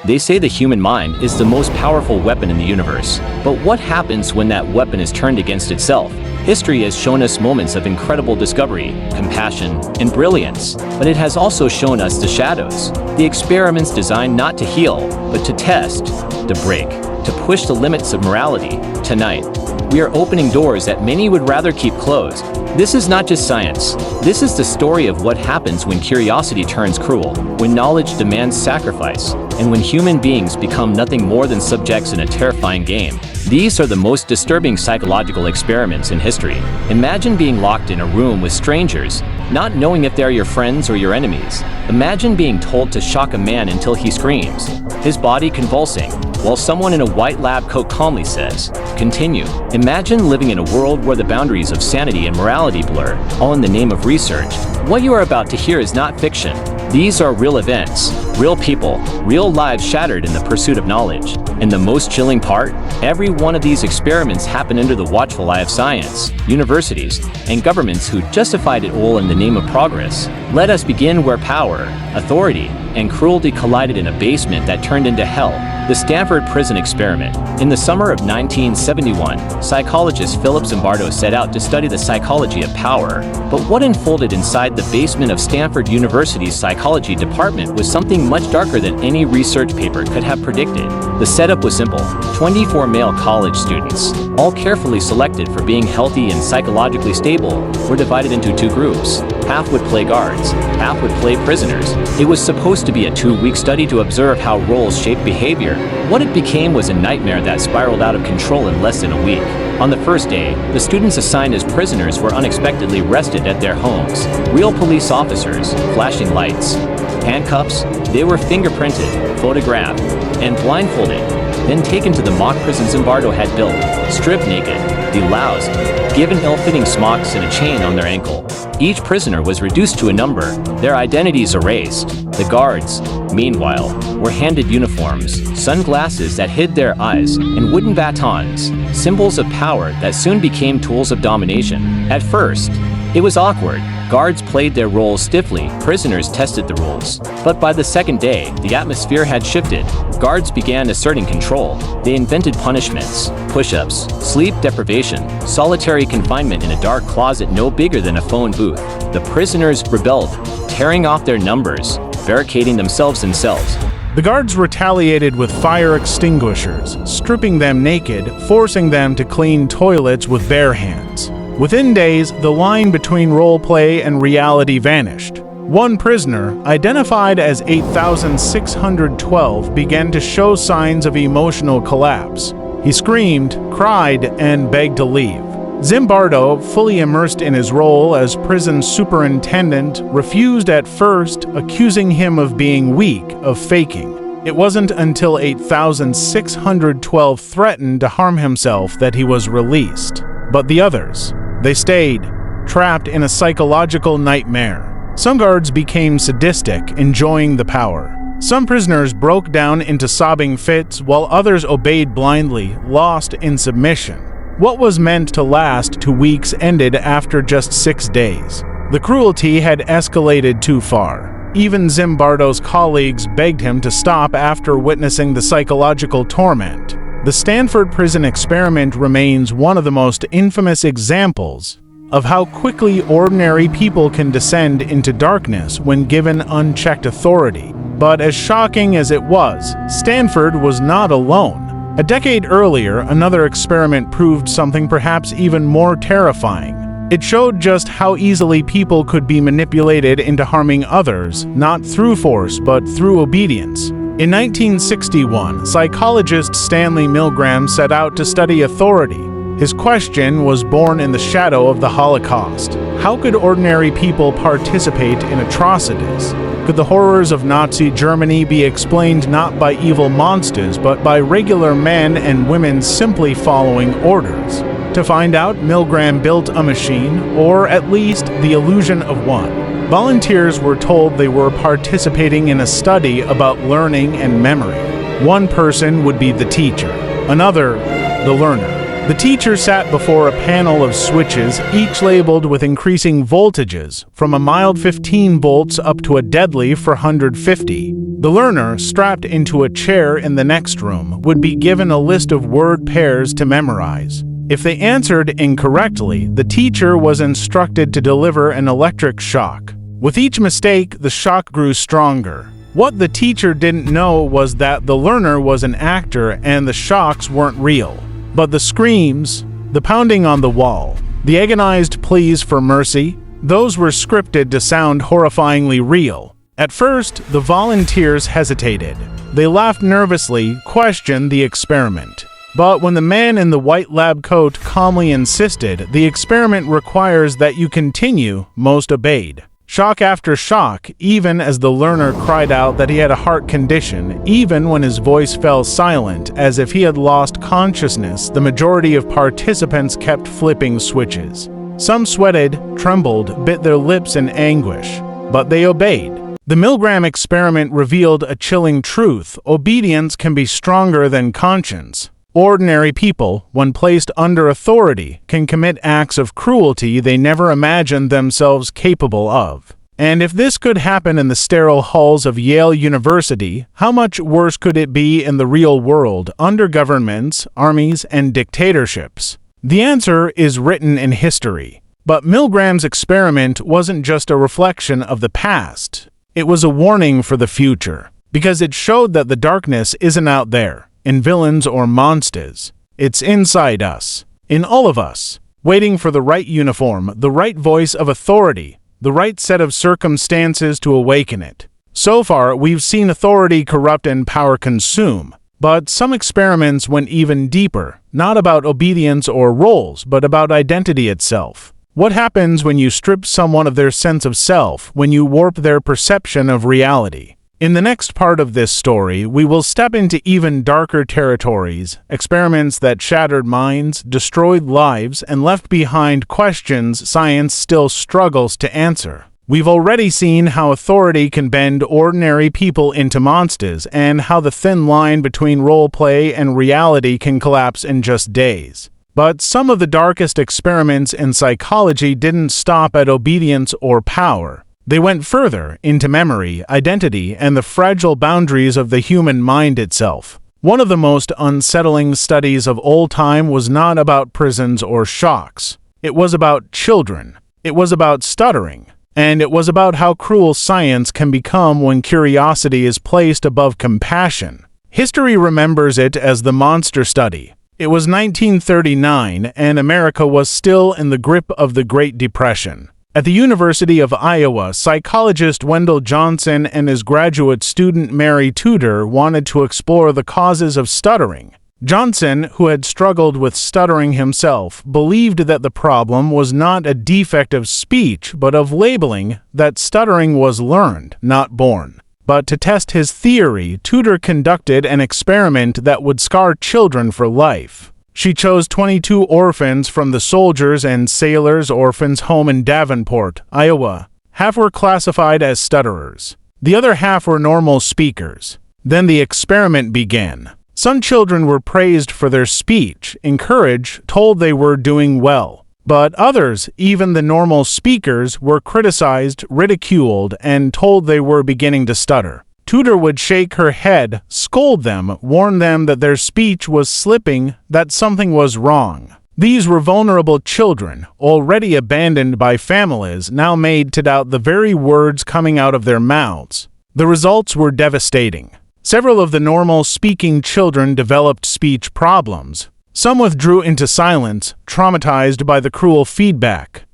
They say the human mind is the most powerful weapon in the universe. But what happens when that weapon is turned against itself? History has shown us moments of incredible discovery, compassion, and brilliance, but it has also shown us the shadows, the experiments designed not to heal, but to test, to break, to push the limits of morality. Tonight, we are opening doors that many would rather keep closed. This is not just science. This is the story of what happens when curiosity turns cruel, when knowledge demands sacrifice, and when human beings become nothing more than subjects in a terrifying game. These are the most disturbing psychological experiments in history. Imagine being locked in a room with strangers, not knowing if they're your friends or your enemies. Imagine being told to shock a man until he screams, his body convulsing, while someone in a white lab coat calmly says, "Continue." Imagine living in a world where the boundaries of sanity and morality blur, all in the name of research. What you are about to hear is not fiction. These are real events, real people, real lives shattered in the pursuit of knowledge. And the most chilling part? Every one of these experiments happened under the watchful eye of science, universities, and governments who justified it all in the name of progress. Let us begin where power, authority, and cruelty collided in a basement that turned into hell. The Stanford Prison Experiment. In the summer of 1971, psychologist Philip Zimbardo set out to study the psychology of power. But what unfolded inside the basement of Stanford University's psychology department was something much darker than any research paper could have predicted. The setup was simple. 24 male college students, all carefully selected for being healthy and psychologically stable, were divided into two groups. Half would play guards, half would play prisoners. It was supposed to be a 2-week study to observe how roles shape behavior. What it became was a nightmare that spiraled out of control in less than a week. On the first day, the students assigned as prisoners were unexpectedly arrested at their homes. Real police officers, flashing lights, handcuffs. They were fingerprinted, photographed, and blindfolded, then taken to the mock prison Zimbardo had built, stripped naked, deloused, given ill-fitting smocks and a chain on their ankle. Each prisoner was reduced to a number, their identities erased. The guards, meanwhile, were handed uniforms, sunglasses that hid their eyes, and wooden batons, symbols of power that soon became tools of domination. At first, it was awkward. Guards played their roles stiffly, prisoners tested the rules. But by the second day, the atmosphere had shifted. Guards began asserting control. They invented punishments, push-ups, sleep deprivation, solitary confinement in a dark closet no bigger than a phone booth. The prisoners rebelled, tearing off their numbers, barricading themselves in cells. The guards retaliated with fire extinguishers, stripping them naked, forcing them to clean toilets with bare hands. Within days, the line between role play and reality vanished. One prisoner, identified as 8612, began to show signs of emotional collapse. He screamed, cried, and begged to leave. Zimbardo, fully immersed in his role as prison superintendent, refused at first, accusing him of being weak, of faking. It wasn't until 8612 threatened to harm himself that he was released. But the others, they stayed, trapped in a psychological nightmare. Some guards became sadistic, enjoying the power. Some prisoners broke down into sobbing fits, while others obeyed blindly, lost in submission. What was meant to last 2 weeks ended after just 6 days. The cruelty had escalated too far. Even Zimbardo's colleagues begged him to stop after witnessing the psychological torment. The Stanford Prison Experiment remains one of the most infamous examples of how quickly ordinary people can descend into darkness when given unchecked authority. But as shocking as it was, Stanford was not alone. A decade earlier, another experiment proved something perhaps even more terrifying. It showed just how easily people could be manipulated into harming others, not through force, but through obedience. In 1961, psychologist Stanley Milgram set out to study authority. His question was born in the shadow of the Holocaust. How could ordinary people participate in atrocities? Could the horrors of Nazi Germany be explained not by evil monsters, but by regular men and women simply following orders? To find out, Milgram built a machine, or at least the illusion of one. Volunteers were told they were participating in a study about learning and memory. One person would be the teacher, another, the learner. The teacher sat before a panel of switches, each labeled with increasing voltages, from a mild 15 volts up to a deadly 450. The learner, strapped into a chair in the next room, would be given a list of word pairs to memorize. If they answered incorrectly, the teacher was instructed to deliver an electric shock. With each mistake, the shock grew stronger. What the teacher didn't know was that the learner was an actor and the shocks weren't real. But the screams, the pounding on the wall, the agonized pleas for mercy, those were scripted to sound horrifyingly real. At first, the volunteers hesitated. They laughed nervously, questioned the experiment. But when the man in the white lab coat calmly insisted, the experiment requires that you continue, most obeyed. Shock after shock, even as the learner cried out that he had a heart condition, even when his voice fell silent as if he had lost consciousness, the majority of participants kept flipping switches. Some sweated, trembled, bit their lips in anguish, but they obeyed. The Milgram experiment revealed a chilling truth: obedience can be stronger than conscience. Ordinary people, when placed under authority, can commit acts of cruelty they never imagined themselves capable of. And if this could happen in the sterile halls of Yale University, how much worse could it be in the real world, under governments, armies, and dictatorships? The answer is written in history. But Milgram's experiment wasn't just a reflection of the past. It was a warning for the future, because it showed that the darkness isn't out there, in villains or monsters. It's inside us, in all of us, waiting for the right uniform, the right voice of authority, the right set of circumstances to awaken it. So far, we've seen authority corrupt and power consume, but some experiments went even deeper, not about obedience or roles, but about identity itself. What happens when you strip someone of their sense of self, when you warp their perception of reality? In the next part of this story, we will step into even darker territories, experiments that shattered minds, destroyed lives, and left behind questions science still struggles to answer. We've already seen how authority can bend ordinary people into monsters, and how the thin line between role play and reality can collapse in just days. But some of the darkest experiments in psychology didn't stop at obedience or power. They went further, into memory, identity, and the fragile boundaries of the human mind itself. One of the most unsettling studies of all time was not about prisons or shocks. It was about children. It was about stuttering. And it was about how cruel science can become when curiosity is placed above compassion. History remembers it as the monster study. It was 1939, and America was still in the grip of the Great Depression. At the University of Iowa, psychologist Wendell Johnson and his graduate student Mary Tudor wanted to explore the causes of stuttering. Johnson, who had struggled with stuttering himself, believed that the problem was not a defect of speech, but of labeling, that stuttering was learned, not born. But to test his theory, Tudor conducted an experiment that would scar children for life. She chose 22 orphans from the Soldiers and Sailors Orphans Home in Davenport, Iowa. Half were classified as stutterers. The other half were normal speakers. Then the experiment began. Some children were praised for their speech, encouraged, told they were doing well. But others, even the normal speakers, were criticized, ridiculed, and told they were beginning to stutter. Tudor would shake her head, scold them, warn them that their speech was slipping, that something was wrong. These were vulnerable children, already abandoned by families, now made to doubt the very words coming out of their mouths. The results were devastating. Several of the normal speaking children developed speech problems. Some withdrew into silence, traumatized by the cruel feedback.